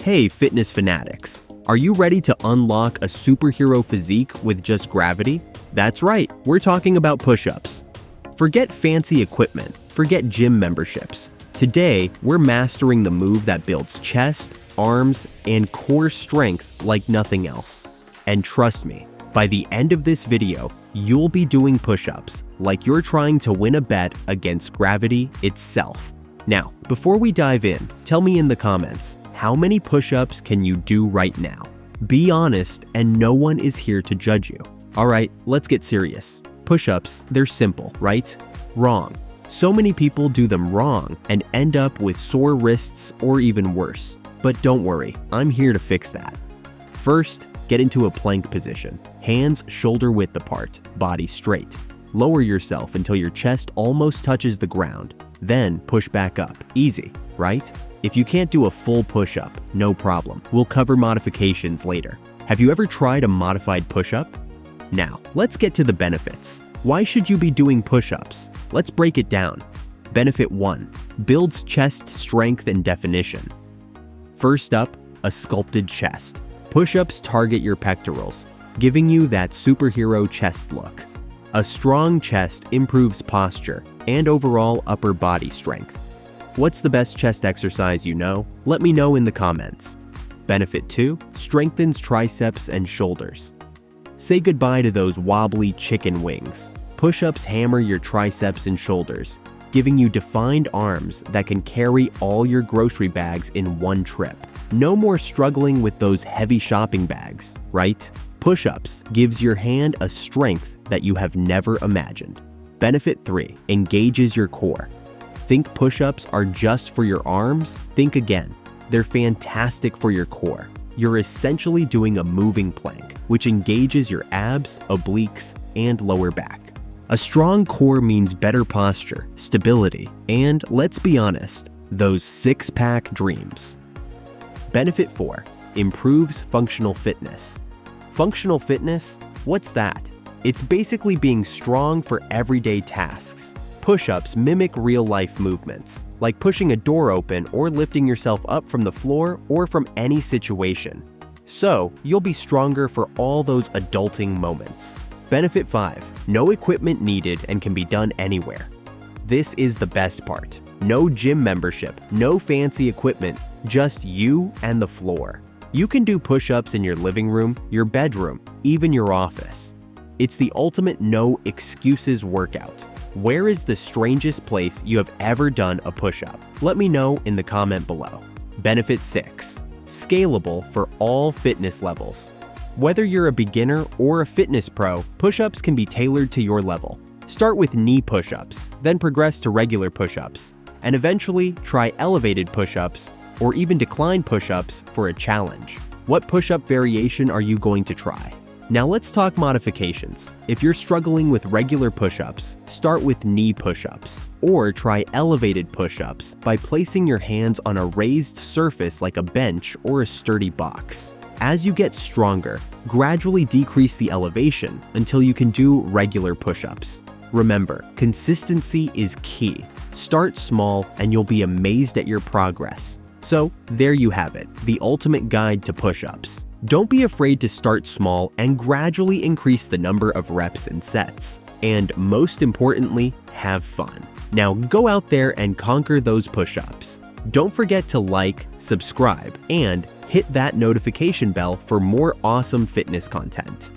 Hey, fitness fanatics. Are you ready to unlock a superhero physique with just gravity? That's right, we're talking about push-ups. Forget fancy equipment, forget gym memberships. Today, we're mastering the move that builds chest, arms, and core strength like nothing else. And trust me, by the end of this video, you'll be doing push-ups like you're trying to win a bet against gravity itself. Now, before we dive in, tell me in the comments, how many push-ups can you do right now? Be honest, and no one is here to judge you. Alright, let's get serious. Push-ups, they're simple, right? Wrong. So many people do them wrong and end up with sore wrists or even worse. But don't worry, I'm here to fix that. First, get into a plank position. Hands shoulder width apart, body straight. Lower yourself until your chest almost touches the ground. Then push back up. Easy, right? If you can't do a full push-up, no problem. We'll cover modifications later. Have you ever tried a modified push-up? Now, let's get to the benefits. Why should you be doing push-ups? Let's break it down. Benefit 1. Builds chest strength and definition. First up, a sculpted chest. Push-ups target your pectorals, giving you that superhero chest look. A strong chest improves posture and overall upper body strength. What's the best chest exercise you know? Let me know in the comments. Benefit 2. Strengthens triceps and shoulders. Say goodbye to those wobbly chicken wings. Push-ups hammer your triceps and shoulders, giving you defined arms that can carry all your grocery bags in one trip. No more struggling with those heavy shopping bags, right? Push-ups gives your hand a strength that you have never imagined. Benefit 3. Engages your core. Think push-ups are just for your arms? Think again. They're fantastic for your core. You're essentially doing a moving plank, which engages your abs, obliques, and lower back. A strong core means better posture, stability, and, let's be honest, those six-pack dreams. Benefit 4. Improves functional fitness. Functional fitness? What's that? It's basically being strong for everyday tasks. Push-ups mimic real-life movements, like pushing a door open or lifting yourself up from the floor or from any situation. So, you'll be stronger for all those adulting moments. Benefit 5. No equipment needed and can be done anywhere. This is the best part. No gym membership, no fancy equipment, just you and the floor. You can do push-ups in your living room, your bedroom, even your office. It's the ultimate no excuses workout. Where is the strangest place you have ever done a push-up? Let me know in the comment below. Benefit 6. Scalable for all fitness levels. Whether you're a beginner or a fitness pro, push-ups can be tailored to your level. Start with knee push-ups, then progress to regular push-ups, and eventually try elevated push-ups or even decline push-ups for a challenge. What push-up variation are you going to try? Now let's talk modifications. If you're struggling with regular push-ups, start with knee push-ups, or try elevated push-ups by placing your hands on a raised surface like a bench or a sturdy box. As you get stronger, gradually decrease the elevation until you can do regular push-ups. Remember, consistency is key. Start small and you'll be amazed at your progress. So, there you have it, the ultimate guide to push-ups. Don't be afraid to start small and gradually increase the number of reps and sets. And most importantly, have fun. Now go out there and conquer those push-ups. Don't forget to like, subscribe, and hit that notification bell for more awesome fitness content.